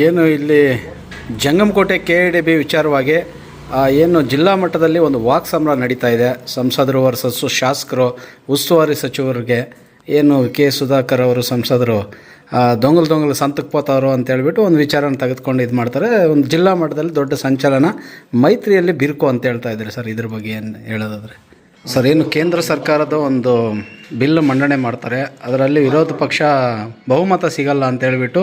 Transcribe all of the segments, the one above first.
ಏನು ಇಲ್ಲಿ ಜಂಗಮಕೋಟೆ KIDB ವಿಚಾರವಾಗಿ ಏನು ಜಿಲ್ಲಾ ಮಟ್ಟದಲ್ಲಿ ಒಂದು ವಾಕ್ ಸಮರ ನಡೀತಾ ಇದೆ. ಸಂಸದರು ವರ್ಸಸ್ಸು ಶಾಸಕರು, ಉಸ್ತುವಾರಿ ಸಚಿವರಿಗೆ ಏನು ಸುಧಾಕರ್ ಅವರು ಸಂಸದರು ದೊಂಗಲು ಸಂತಕ್ಕೆ ಹೋತವರು ಅಂತೇಳ್ಬಿಟ್ಟು ಒಂದು ವಿಚಾರನ ತೆಗೆದುಕೊಂಡು ಇದು ಮಾಡ್ತಾರೆ. ಒಂದು ಜಿಲ್ಲಾ ಮಟ್ಟದಲ್ಲಿ ದೊಡ್ಡ ಸಂಚಲನ, ಮೈತ್ರಿಯಲ್ಲಿ ಬಿರುಕು ಅಂತ ಹೇಳ್ತಾ ಇದ್ದಾರೆ ಸರ್. ಇದ್ರ ಬಗ್ಗೆ ಏನು ಹೇಳೋದಾದರೆ ಸರ್, ಏನು ಕೇಂದ್ರ ಸರ್ಕಾರದ ಒಂದು ಬಿಲ್ ಮಂಡನೆ ಮಾಡ್ತಾರೆ, ಅದರಲ್ಲಿ ವಿರೋಧ ಪಕ್ಷ ಬಹುಮತ ಸಿಗಲ್ಲ ಅಂತ ಹೇಳ್ಬಿಟ್ಟು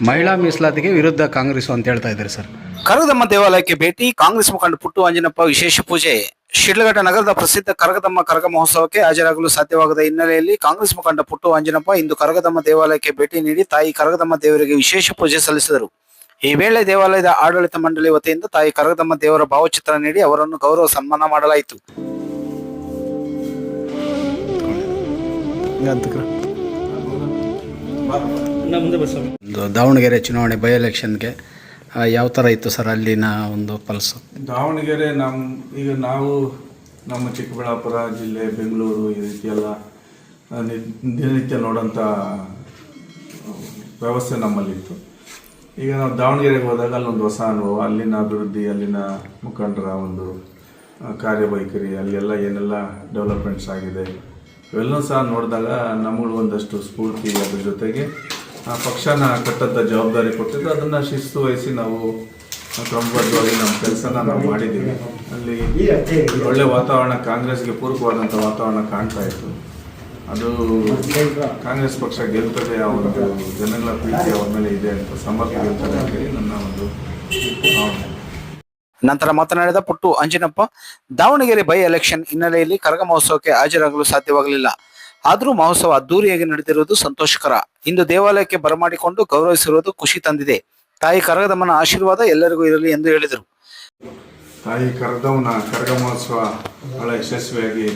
ಮಹಿಳಾ ಮೀಸಲಾತಿಗೆ ವಿರುದ್ಧ ಕಾಂಗ್ರೆಸ್ ಅಂತ ಹೇಳ್ತಾ ಇದ್ದಾರೆ ಸರ್. ಕರಗದಮ್ಮ ದೇವಾಲಯಕ್ಕೆ ಭೇಟಿ, ಕಾಂಗ್ರೆಸ್ ಮುಖಂಡ ಪುಟ್ಟು ಅಂಜನಪ್ಪ ವಿಶೇಷ ಪೂಜೆ. ಶಿಡ್ಲಘಟ್ಟ ನಗರದ ಪ್ರಸಿದ್ಧ ಕರಗದಮ್ಮ ಕರಗ ಮಹೋತ್ಸವಕ್ಕೆ ಹಾಜರಾಗಲು ಸಾಧ್ಯವಾಗದ ಹಿನ್ನೆಲೆಯಲ್ಲಿ ಕಾಂಗ್ರೆಸ್ ಮುಖಂಡ ಪುಟ್ಟು ಅಂಜನಪ್ಪ ಇಂದು ಕರಗದಮ್ಮ ದೇವಾಲಯಕ್ಕೆ ಭೇಟಿ ನೀಡಿ ತಾಯಿ ಕರಗದಮ್ಮ ದೇವರಿಗೆ ವಿಶೇಷ ಪೂಜೆ ಸಲ್ಲಿಸಿದರು. ಈ ವೇಳೆ ದೇವಾಲಯದ ಆಡಳಿತ ಮಂಡಳಿ ವತಿಯಿಂದ ತಾಯಿ ಕರಗದಮ್ಮ ದೇವರ ಭಾವಚಿತ್ರ ನೀಡಿ ಅವರನ್ನು ಗೌರವ ಸನ್ಮಾನ ಮಾಡಲಾಯಿತು. ದಾವಣಗೆರೆ ಚುನಾವಣೆ ಬೈ ಎಲೆಕ್ಷನ್ಗೆ ಯಾವ ಥರ ಇತ್ತು ಸರ್ ಅಲ್ಲಿನ ಒಂದು ಪಲ್ಸು? ದಾವಣಗೆರೆ ನಾವು ನಮ್ಮ ಚಿಕ್ಕಬಳ್ಳಾಪುರ ಜಿಲ್ಲೆ, ಬೆಂಗಳೂರು ಈ ರೀತಿಯೆಲ್ಲ ದಿನನಿತ್ಯ ನೋಡೋಂಥ ವ್ಯವಸ್ಥೆ ನಮ್ಮಲ್ಲಿತ್ತು. ಈಗ ನಾವು ದಾವಣಗೆರೆಗೆ ಹೋದಾಗ ಅಲ್ಲೊಂದು ಹೊಸ ಅನುಭವ, ಅಲ್ಲಿನ ಅಭಿವೃದ್ಧಿ, ಅಲ್ಲಿನ ಮುಖಂಡರ ಒಂದು ಕಾರ್ಯವೈಖರಿ, ಅಲ್ಲೆಲ್ಲ ಏನೆಲ್ಲ ಡೆವಲಪ್ಮೆಂಟ್ಸ್ ಆಗಿದೆ ಇವೆಲ್ಲವೂ ಸಹ ನೋಡಿದಾಗ ನಮಗೂ ಒಂದಷ್ಟು ಸ್ಫೂರ್ತಿ, ಅದ್ರ ಜೊತೆಗೆ ಪಕ್ಷನ ಕಟ್ಟಂಥ ಜವಾಬ್ದಾರಿ ಕೊಟ್ಟಿದ್ದು ಅದನ್ನು ಶಿಸ್ತು ವಹಿಸಿ ನಾವು ಕ್ರಮಬದ್ಧವಾಗಿ ನಮ್ಮ ಕೆಲಸನ ನಾವು ಮಾಡಿದ್ದೀವಿ. ಅಲ್ಲಿ ಒಳ್ಳೆ ವಾತಾವರಣ, ಕಾಂಗ್ರೆಸ್ಗೆ ಪೂರಕವಾದಂಥ ವಾತಾವರಣ ಕಾಣ್ತಾ ಇತ್ತು. ಅದು ಕಾಂಗ್ರೆಸ್ ಪಕ್ಷ ಗೆಲ್ತದೆ, ಆ ಒಂದು ಜನಗಳ ಪ್ರೀತಿ ಅವ್ರ ಮೇಲೆ ಇದೆ ಅಂತ, ಸಮರ್ಥ ಗೆಲ್ತಾರೆ ಅಂತ ಹೇಳಿ ನನ್ನ ಒಂದು ಭಾವನೆ. ನಂತರ ಮಾತನಾಡಿದ ಪುಟ್ಟು ಅಂಜನಪ್ಪ, ದಾವಣಗೆರೆ ಬೈ ಎಲೆಕ್ಷನ್ ಹಿನ್ನೆಲೆಯಲ್ಲಿ ಕರಗ ಮಹೋತ್ಸವಕ್ಕೆ ಹಾಜರಾಗಲು ಸಾಧ್ಯವಾಗಲಿಲ್ಲ. ಆದರೂ ಮಹೋತ್ಸವ ಅದ್ದೂರಿಯಾಗಿ ನಡೆದಿರುವುದು ಸಂತೋಷಕರ. ಇಂದು ದೇವಾಲಯಕ್ಕೆ ಬರಮಾಡಿಕೊಂಡು ಗೌರವಿಸಿರುವುದು ಖುಷಿ ತಂದಿದೆ. ತಾಯಿ ಕರಗದಮ್ಮನ ಆಶೀರ್ವಾದ ಎಲ್ಲರಿಗೂ ಇರಲಿ ಎಂದು ಹೇಳಿದರು. ತಾಯಿ ಕರಗದಮ್ಮನ ಕರಗ ಮಹೋತ್ಸವ ಬಹಳ ಯಶಸ್ವಿಯಾಗಿ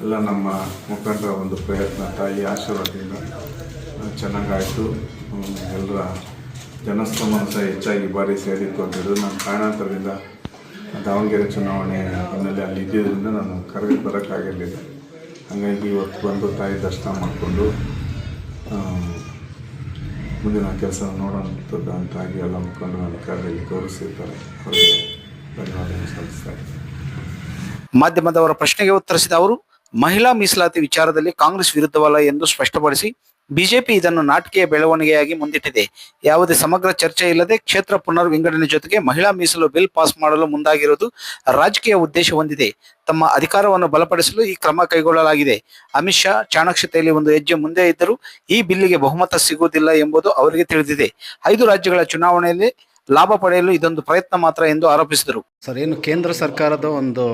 ಎಲ್ಲ ನಮ್ಮ ಮುಖಂಡರ ಒಂದು ಪ್ರಯತ್ನ, ತಾಯಿ ಆಶೀರ್ವಾದದಿಂದ ಚೆನ್ನಾಗಾಯಿತು. ಎಲ್ಲರ ಜನಸ್ತೋಮನ ಸಹ ಹೆಚ್ಚಾಗಿ ಬಾರಿ ಸೇರಿತ್ತು ಅಂತ ಹೇಳಿದ್ರು. ನಾನು ಕಾರಣಾಂತರದಿಂದ ದಾವಣಗೆರೆ ಚುನಾವಣೆ ಹಿನ್ನೆಲೆ ಅಲ್ಲಿ ಇದ್ದಿದ್ದರಿಂದ ನಾನು ಕರಗಕ್ಕೆ ಬರೋಕ್ಕಾಗಿರಲಿಲ್ಲ. ಹಾಗಾಗಿ ಇವತ್ತು ಬಂದು ತಾಯಿ ದರ್ಶನ ಮಾಡಿಕೊಂಡು ಮುಂದಿನ ಕೆಲಸ ನೋಡೋಂಥದ್ದು ಅಂತಾಗಿ ಎಲ್ಲ ಮುಖಂಡರು ಅಧಿಕಾರಿಯಲ್ಲಿ ಗೌರವಿಸಿರ್ತಾರೆ. ಅವರಿಗೆ ಧನ್ಯವಾದಗಳು ಸಲ್ಲಿಸ್ತಾರೆ. ಮಾಧ್ಯಮದವರ ಪ್ರಶ್ನೆಗೆ ಉತ್ತರಿಸಿದ ಅವರು, ಮಹಿಳಾ ಮೀಸಲಾತಿ ವಿಚಾರದಲ್ಲಿ ಕಾಂಗ್ರೆಸ್ ವಿರುದ್ಧವಲ್ಲ ಎಂದು ಸ್ಪಷ್ಟಪಡಿಸಿ, ಬಿಜೆಪಿ ಇದನ್ನು ನಾಟಕೀಯ ಬೆಳವಣಿಗೆಯಾಗಿ ಮುಂದಿಟ್ಟಿದೆ. ಯಾವುದೇ ಸಮಗ್ರ ಚರ್ಚೆ ಇಲ್ಲದೆ ಕ್ಷೇತ್ರ ಪುನರ್ ವಿಂಗಡಣೆ ಜೊತೆಗೆ ಮಹಿಳಾ ಮೀಸಲು ಬಿಲ್ ಪಾಸ್ ಮಾಡಲು ಮುಂದಾಗಿರುವುದು ರಾಜಕೀಯ ಉದ್ದೇಶ ಹೊಂದಿದೆ. ತಮ್ಮ ಅಧಿಕಾರವನ್ನು ಬಲಪಡಿಸಲು ಈ ಕ್ರಮ ಕೈಗೊಳ್ಳಲಾಗಿದೆ. ಅಮಿತ್ ಶಾ ಚಾಣಾಕ್ಷತೆಯಲ್ಲಿ ಒಂದು ಹೆಜ್ಜೆ ಮುಂದೆ ಇದ್ದರೂ ಈ ಬಿಲ್ಲಿಗೆ ಬಹುಮತ ಸಿಗುವುದಿಲ್ಲ ಎಂಬುದು ಅವರಿಗೆ ತಿಳಿದಿದೆ. 5 ರಾಜ್ಯಗಳ ಚುನಾವಣೆಯಲ್ಲಿ ಲಾಭ ಪಡೆಯಲು ಇದೊಂದು ಪ್ರಯತ್ನ ಮಾತ್ರ ಎಂದು ಆರೋಪಿಸಿದರು. ಸರ್, ಏನು ಕೇಂದ್ರ ಸರ್ಕಾರದ ಒಂದು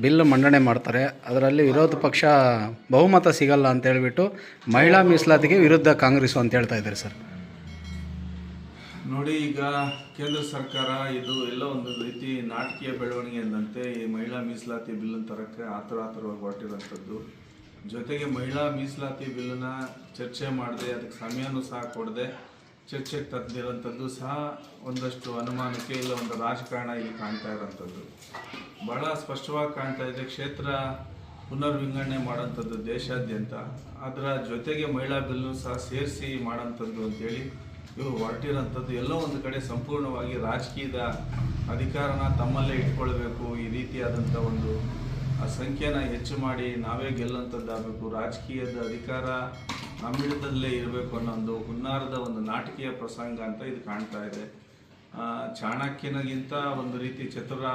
ಬಿಲ್ ಮಂಡನೆ ಮಾಡ್ತಾರೆ, ಅದರಲ್ಲಿ ವಿರೋಧ ಪಕ್ಷ ಬಹುಮತ ಸಿಗಲ್ಲ ಅಂತ ಹೇಳ್ಬಿಟ್ಟು ಮಹಿಳಾ ಮೀಸಲಾತಿಗೆ ವಿರುದ್ಧ ಕಾಂಗ್ರೆಸ್ ಅಂತ ಹೇಳ್ತಾ ಇದ್ದಾರೆ ಸರ್. ನೋಡಿ, ಈಗ ಕೇಂದ್ರ ಸರ್ಕಾರ ಇದು ಎಲ್ಲ ಒಂದು ರೀತಿ ನಾಟಕೀಯ ಬೆಳವಣಿಗೆ ಎಂದಂತೆ ಈ ಮಹಿಳಾ ಮೀಸಲಾತಿ ಬಿಲ್ಲನ್ನು ತರಕ್ಕೆ ಆತುರವಾಗಿ ಹೊರಟಿರೋಂಥದ್ದು. ಜೊತೆಗೆ ಮಹಿಳಾ ಮೀಸಲಾತಿ ಬಿಲ್ಲನ್ನ ಚರ್ಚೆ ಮಾಡದೆ, ಅದಕ್ಕೆ ಸಮಯನೂ ಸಹ ಕೊಡದೆ ಚರ್ಚೆಗೆ ತದ್ದಿರೋಂಥದ್ದು ಸಹ ಒಂದಷ್ಟು ಅನುಮಾನಕ್ಕೆ ಇಲ್ಲ ಒಂದು ರಾಜಕಾರಣ ಇಲ್ಲಿ ಕಾಣ್ತಾ ಇರೋಂಥದ್ದು ಭಾಳ ಸ್ಪಷ್ಟವಾಗಿ ಕಾಣ್ತಾ ಇದೆ. ಕ್ಷೇತ್ರ ಪುನರ್ ವಿಂಗಡಣೆ ಮಾಡೋಂಥದ್ದು ದೇಶಾದ್ಯಂತ, ಅದರ ಜೊತೆಗೆ ಮಹಿಳಾ ಬಿಲ್ಲು ಸಹ ಸೇರಿಸಿ ಮಾಡೋಂಥದ್ದು ಅಂತೇಳಿ ಇವರು ಹೊರಟಿರೋಂಥದ್ದು ಎಲ್ಲೋ ಒಂದು ಕಡೆ ಸಂಪೂರ್ಣವಾಗಿ ರಾಜಕೀಯದ ಅಧಿಕಾರನ ತಮ್ಮಲ್ಲೇ ಇಟ್ಕೊಳ್ಬೇಕು, ಈ ರೀತಿಯಾದಂಥ ಒಂದು ಸಂಖ್ಯೆನ ಹೆಚ್ಚು ಮಾಡಿ ನಾವೇ ಗೆಲ್ಲುವಂಥದ್ದಾಗಬೇಕು, ರಾಜಕೀಯದ ಅಧಿಕಾರ ನಮ್ಮಿಡದಲ್ಲೇ ಇರಬೇಕು ಅನ್ನೋ ಒಂದು ಹುನ್ನಾರದ ಒಂದು ನಾಟಕೀಯ ಪ್ರಸಂಗ ಅಂತ ಇದು ಕಾಣ್ತಾ ಇದೆ. ಚಾಣಕ್ಯನಿಗಿಂತ ಒಂದು ರೀತಿ ಚತುರ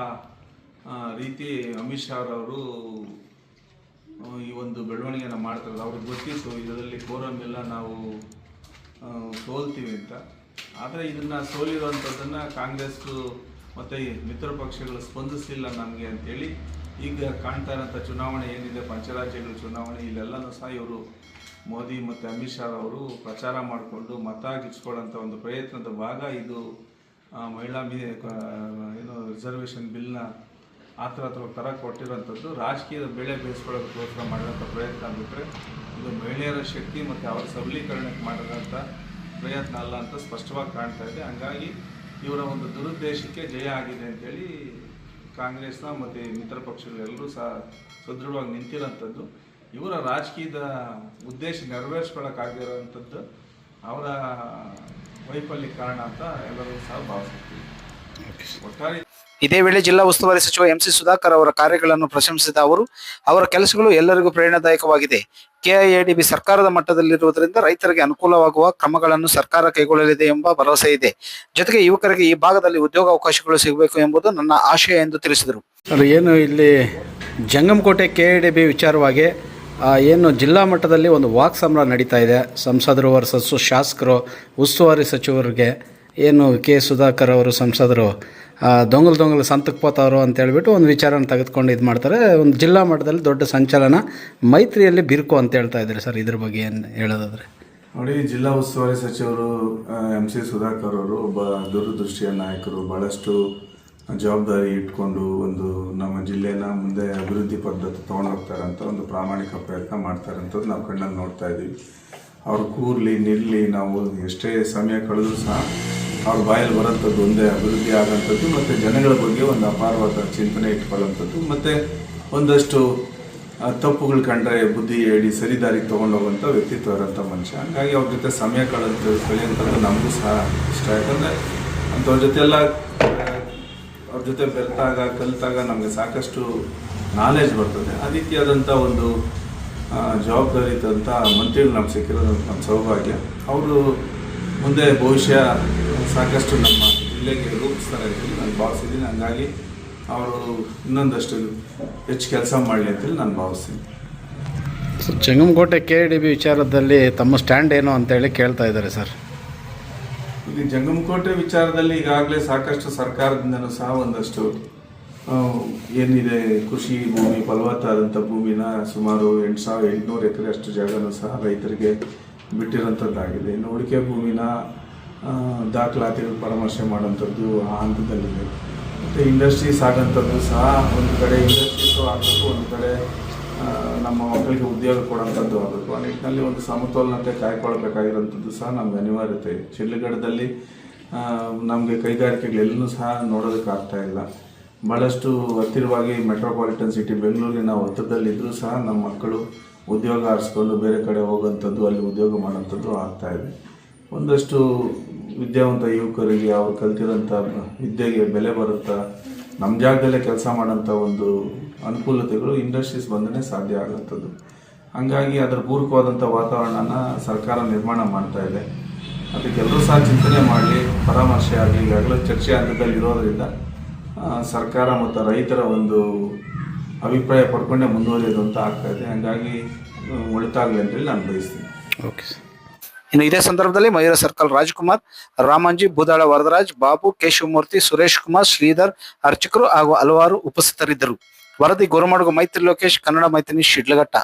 ರೀತಿ ಅಮಿತ್ ಶಾ ಅವರು ಈ ಒಂದು ಬೆಳವಣಿಗೆನ ಮಾಡ್ತಾರೆ. ಅವ್ರಿಗೆ ಗೊತ್ತಿತ್ತು ಇದರಲ್ಲಿ ಕೋರಮ್ ಎಲ್ಲ ನಾವು ಸೋಲ್ತೀವಿ ಅಂತ. ಆದರೆ ಇದನ್ನು ಸೋಲಿರುವಂಥದ್ದನ್ನು ಕಾಂಗ್ರೆಸ್ಸು ಮತ್ತು ಮಿತ್ರ ಪಕ್ಷಗಳು ಸ್ಪಂದಿಸಲಿಲ್ಲ ನಮಗೆ ಅಂಥೇಳಿ ಈಗ ಕಾಣ್ತಾ ಇರೋಂಥ ಚುನಾವಣೆ ಏನಿದೆ, ಪಂಚರಾಜ್ಯಗಳ ಚುನಾವಣೆ, ಇಲ್ಲೆಲ್ಲನೂ ಸಹ ಇವರು ಮೋದಿ ಮತ್ತು ಅಮಿತ್ ಶಾ ಅವರು ಪ್ರಚಾರ ಮಾಡಿಕೊಂಡು ಮತ ಗಿಚ್ಕೊಳ್ಳೋಂಥ ಒಂದು ಪ್ರಯತ್ನದ ಭಾಗ ಇದು. ಮಹಿಳಾ ಏನು ರಿಸರ್ವೇಷನ್ ಬಿಲ್ನ ತರಕ್ಕೆ ಕೊಟ್ಟಿರೋಂಥದ್ದು ರಾಜಕೀಯದ ಬೆಳೆ ಬೇಯಿಸ್ಕೊಳ್ಳೋದಕ್ಕೋಸ್ಕರ ಮಾಡಿರೋಂಥ ಪ್ರಯತ್ನ ಬಿಟ್ಟರೆ ಇದು ಮಹಿಳೆಯರ ಶಕ್ತಿ ಮತ್ತು ಅವರ ಸಬಲೀಕರಣಕ್ಕೆ ಮಾಡಿರೋಂಥ ಪ್ರಯತ್ನ ಅಲ್ಲ ಅಂತ ಸ್ಪಷ್ಟವಾಗಿ ಕಾಣ್ತಾ ಇದೆ. ಹಂಗಾಗಿ ಇವರ ಒಂದು ದುರುದ್ದೇಶಕ್ಕೆ ಜಯ ಆಗಿದೆ ಅಂತೇಳಿ ಕಾಂಗ್ರೆಸ್ನ ಮತ್ತು ಮಿತ್ರ ಪಕ್ಷಗಳೆಲ್ಲರೂ ಸಹ ಸದೃಢವಾಗಿ ನಿಂತಿರೋಂಥದ್ದು. ಇವರ ರಾಜಕೀಯದ ಉದ್ದೇಶ ನೆರವೇರಿಸ್ಕೊಳ್ಳೋಕ್ಕಾಗಿರೋಂಥದ್ದು ಅವರ ವೈಫಲ್ಯ ಕಾರಣ ಅಂತ ಎಲ್ಲರೂ ಸಹ ಭಾವಿಸುತ್ತೀವಿ. ಒಟ್ಟಾರೆ ಇದೇ ವೇಳೆ ಜಿಲ್ಲಾ ಉಸ್ತುವಾರಿ ಸಚಿವ ಎಂಸಿ ಸುಧಾಕರ್ ಅವರ ಕಾರ್ಯಗಳನ್ನು ಪ್ರಶಂಸಿಸಿದ ಅವರು, ಅವರ ಕೆಲಸಗಳು ಎಲ್ಲರಿಗೂ ಪ್ರೇರಣಾದಾಯಕವಾಗಿದೆ. ಕೆಐಎಡಿಬಿ ಸರ್ಕಾರದ ಮಟ್ಟದಲ್ಲಿರುವುದರಿಂದ ರೈತರಿಗೆ ಅನುಕೂಲವಾಗುವ ಕ್ರಮಗಳನ್ನು ಸರ್ಕಾರ ಕೈಗೊಳ್ಳಲಿದೆ ಎಂಬ ಭರವಸೆ ಇದೆ. ಜೊತೆಗೆ ಯುವಕರಿಗೆ ಈ ಭಾಗದಲ್ಲಿ ಉದ್ಯೋಗಾವಕಾಶಗಳು ಸಿಗಬೇಕು ಎಂಬುದು ನನ್ನ ಆಶಯ ಎಂದು ತಿಳಿಸಿದರು. ಸರ್, ಏನು ಇಲ್ಲಿ ಜಂಗಮಕೋಟೆ ಕೆಐಎಡಿಬಿ ವಿಚಾರವಾಗಿ ಏನು ಜಿಲ್ಲಾ ಮಟ್ಟದಲ್ಲಿ ಒಂದು ವಾಕ್ ಸಮರ ನಡೀತಾ ಇದೆ. ಸಂಸದರು ವರ್ಸಸ್ಸು ಶಾಸಕರು, ಉಸ್ತುವಾರಿ ಸಚಿವರಿಗೆ ಏನು ಕೆ ಸುಧಾಕರ್ ಅವರು ಸಂಸದರು ದೊಂಗಲು ಸಂತಕ್ಕೆ ಹೋತವರು ಅಂತ ಹೇಳ್ಬಿಟ್ಟು ಒಂದು ವಿಚಾರನ ತೆಗೆದುಕೊಂಡು ಇದು ಮಾಡ್ತಾರೆ. ಒಂದು ಜಿಲ್ಲಾ ಮಟ್ಟದಲ್ಲಿ ದೊಡ್ಡ ಸಂಚಲನ, ಮೈತ್ರಿಯಲ್ಲಿ ಬಿರುಕು ಅಂತ ಹೇಳ್ತಾ ಇದ್ದಾರೆ ಸರ್. ಇದ್ರ ಬಗ್ಗೆ ಏನು ಹೇಳೋದಾದ್ರೆ? ನೋಡಿ, ಜಿಲ್ಲಾ ಉಸ್ತುವಾರಿ ಸಚಿವರು ಎಂಸಿ ಸುಧಾಕರ್ ಅವರು ಒಬ್ಬ ದೂರದೃಷ್ಟಿಯ ನಾಯಕರು. ಭಾಳಷ್ಟು ಜವಾಬ್ದಾರಿ ಇಟ್ಕೊಂಡು ಒಂದು ನಮ್ಮ ಜಿಲ್ಲೆನ ಮುಂದೆ ಅಭಿವೃದ್ಧಿ ಪದ್ಧತಿ ತೊಗೊಂಡೋಗ್ತಾರಂತ ಒಂದು ಪ್ರಾಮಾಣಿಕ ಪ್ರಯತ್ನ ಮಾಡ್ತಾರಂಥದ್ದು ನಾವು ಕಣ್ಣಲ್ಲಿ ನೋಡ್ತಾ ಇದ್ದೀವಿ. ಅವ್ರು ಕೂರ್ಲಿ ನಿಲ್ಲಿ, ನಾವು ಎಷ್ಟೇ ಸಮಯ ಕಳೆದರೂ ಸಹ ಅವ್ರ ಬಾಯಲ್ಲಿ ಬರೋಂಥದ್ದು ಒಂದೇ ಅಭಿವೃದ್ಧಿ ಆಗೋಂಥದ್ದು ಮತ್ತು ಜನಗಳ ಬಗ್ಗೆ ಒಂದು ಅಪಾರವಾದ ಚಿಂತನೆ ಇಟ್ಕೊಳ್ಳೋಂಥದ್ದು ಮತ್ತು ಒಂದಷ್ಟು ತಪ್ಪುಗಳು ಕಂಡ್ರೆ ಬುದ್ಧಿ ಹೇಳಿ ಸರಿದಾರಿಗೆ ತೊಗೊಂಡೋಗುವಂಥ ವ್ಯಕ್ತಿತ್ವ ಇರೋಂಥ ಮನುಷ್ಯ. ಹಂಗಾಗಿ ಅವ್ರ ಜೊತೆ ಸಮಯ ಕಳೆಯುವಂಥದ್ದು ನಮಗೂ ಸಹ ಇಷ್ಟ. ಯಾಕಂದರೆ ಅಂಥವ್ರ ಜೊತೆ ಎಲ್ಲ ಅವ್ರ ಜೊತೆ ಬೆರೆತಾಗ ಕಲಿತಾಗ ನಮಗೆ ಸಾಕಷ್ಟು ನಾಲೆಜ್ ಬರ್ತದೆ. ಆ ರೀತಿಯಾದಂಥ ಒಂದು ಜವಾಬ್ದಾರಿ ಇದ್ದಂಥ ಮಂತ್ರಿಗಳು ನಮ್ಗೆ ಸಿಕ್ಕಿರೋದು ನಮ್ಮ ಸೌಭಾಗ್ಯ. ಅವರು ಮುಂದೆ ಭವಿಷ್ಯ ಸಾಕಷ್ಟು ನಮ್ಮ ಜಿಲ್ಲೆಗೆ ರೂಪಿಸ್ತಾರೆ ಅಂತೇಳಿ ನಾನು ಭಾವಿಸಿದ್ದೀನಿ. ಹಂಗಾಗಿ ಅವರು ಇನ್ನೊಂದಷ್ಟು ಹೆಚ್ಚು ಕೆಲಸ ಮಾಡಲಿ ಅಂತೇಳಿ ನಾನು ಭಾವಿಸ್ತೀನಿ. ಜಂಗಮಕೋಟೆ ಕೆಐಎಡಿಬಿ ವಿಚಾರದಲ್ಲಿ ತಮ್ಮ ಸ್ಟ್ಯಾಂಡ್ ಏನು ಅಂತೇಳಿ ಕೇಳ್ತಾ ಇದ್ದಾರೆ ಸರ್. ಇಲ್ಲಿ ಜಂಗಮಕೋಟೆ ವಿಚಾರದಲ್ಲಿ ಈಗಾಗಲೇ ಸಾಕಷ್ಟು ಸರ್ಕಾರದಿಂದನೂ ಸಹ ಒಂದಷ್ಟು ಏನಿದೆ ಕೃಷಿ ಭೂಮಿ, ಫಲವತ್ತಾದಂಥ ಭೂಮಿನ ಸುಮಾರು 8,800 ಎಕರೆ ಅಷ್ಟು ಜಾಗನೂ ಸಹ ರೈತರಿಗೆ ಬಿಟ್ಟಿರೋಂಥದ್ದಾಗಿದೆ. ಇನ್ನು ಉಳಿಕೆ ಭೂಮಿನ ದಾಖಲಾತಿಗಳು ಪರಾಮರ್ಶೆ ಮಾಡೋಂಥದ್ದು ಆ ಹಂತದಲ್ಲಿದೆ. ಮತ್ತು ಇಂಡಸ್ಟ್ರೀಸ್ ಆಗೋಂಥದ್ದು ಸಹ ಒಂದು ಕಡೆ ಇಂಡಸ್ಟ್ರೀಸು ಆಗಬೇಕು, ಒಂದು ಕಡೆ ನಮ್ಮ ಮಕ್ಕಳಿಗೆ ಉದ್ಯೋಗ ಕೊಡೋಂಥದ್ದು ಆಗಬೇಕು. ಆ ನಿಟ್ಟಿನಲ್ಲಿ ಒಂದು ಸಮತೋಲನತೆ ಕಾಯ್ಕೊಳ್ಬೇಕಾಗಿರೋಂಥದ್ದು ಸಹ ನಮ್ಗೆ ಅನಿವಾರ್ಯತೆ ಇದೆ. ಶಿಡ್ಲಘಟ್ಟದಲ್ಲಿ ನಮಗೆ ಕೈಗಾರಿಕೆಗಳೆಲ್ಲೂ ಸಹ ನೋಡೋದಕ್ಕಾಗ್ತಾ ಇಲ್ಲ. ಭಾಳಷ್ಟು ಹತ್ತಿರವಾಗಿ ಮೆಟ್ರೋಪಾಲಿಟನ್ ಸಿಟಿ ಬೆಂಗಳೂರಿನ ಹತ್ತಿರದಲ್ಲಿದ್ದರೂ ಸಹ ನಮ್ಮ ಮಕ್ಕಳು ಉದ್ಯೋಗ ಆರಿಸ್ಕೊಂಡು ಬೇರೆ ಕಡೆ ಹೋಗೋಂಥದ್ದು, ಅಲ್ಲಿ ಉದ್ಯೋಗ ಮಾಡೋಂಥದ್ದು ಆಗ್ತಾಯಿದೆ. ಒಂದಷ್ಟು ವಿದ್ಯಾವಂತ ಯುವಕರಿಗೆ ಅವ್ರು ಕಲ್ತಿರೋಂಥ ವಿದ್ಯೆಗೆ ಬೆಲೆ ಬರುತ್ತಾ ನಮ್ಮ ಜಾಗದಲ್ಲೇ ಕೆಲಸ ಮಾಡೋಂಥ ಒಂದು ಅನುಕೂಲತೆಗಳು ಇಂಡಸ್ಟ್ರೀಸ್ ಬಂದೇ ಸಾಧ್ಯ ಆಗೋಂಥದ್ದು. ಹಂಗಾಗಿ ಅದರ ಪೂರಕವಾದಂಥ ವಾತಾವರಣನ ಸರ್ಕಾರ ನಿರ್ಮಾಣ ಮಾಡ್ತಾ ಇದೆ. ಅದಕ್ಕೆಲ್ಲರೂ ಸಹ ಚಿಂತನೆ ಮಾಡಲಿ, ಪರಾಮರ್ಶೆ ಆಗಲಿ, ಈಗಾಗಲೇ ಚರ್ಚೆ ಹಂತದಲ್ಲಿ ಇರೋದರಿಂದ ಸರ್ಕಾರ ಮತ್ತು ರೈತರ ಒಂದು ಅಭಿಪ್ರಾಯ ಪಡ್ಕೊಂಡೇ ಮುಂದುವರಿಯೋದು ಅಂತ ಆಗ್ತಾ ಇದೆ. ಹಂಗಾಗಿ ಒಳಿತಾಗಲಿ ಅಂತೇಳಿ ನಾನು ಬಯಸ್ತೀನಿ. Okay sir. ಇನ್ನು ಇದೇ ಸಂದರ್ಭದಲ್ಲಿ ಮಯೂರ ಸರ್ಕಲ್ ರಾಜ್ಕುಮಾರ್, ರಾಮಂಜಿ, ಬೂದಾಳ ವರದರಾಜ್, ಬಾಬು, ಕೇಶವಮೂರ್ತಿ, ಸುರೇಶ್ ಕುಮಾರ್, ಶ್ರೀಧರ್, ಅರ್ಚಕರು ಹಾಗೂ ಹಲವಾರು ಉಪಸ್ಥಿತರಿದ್ದರು. ವರದಿ ಗೋರಮಾಡುಗ ಮೈತ್ರಿ ಲೋಕೇಶ್, ಕನ್ನಡ ಮೈತ್ರಿ, ಶಿಡ್ಲಘಟ್ಟ.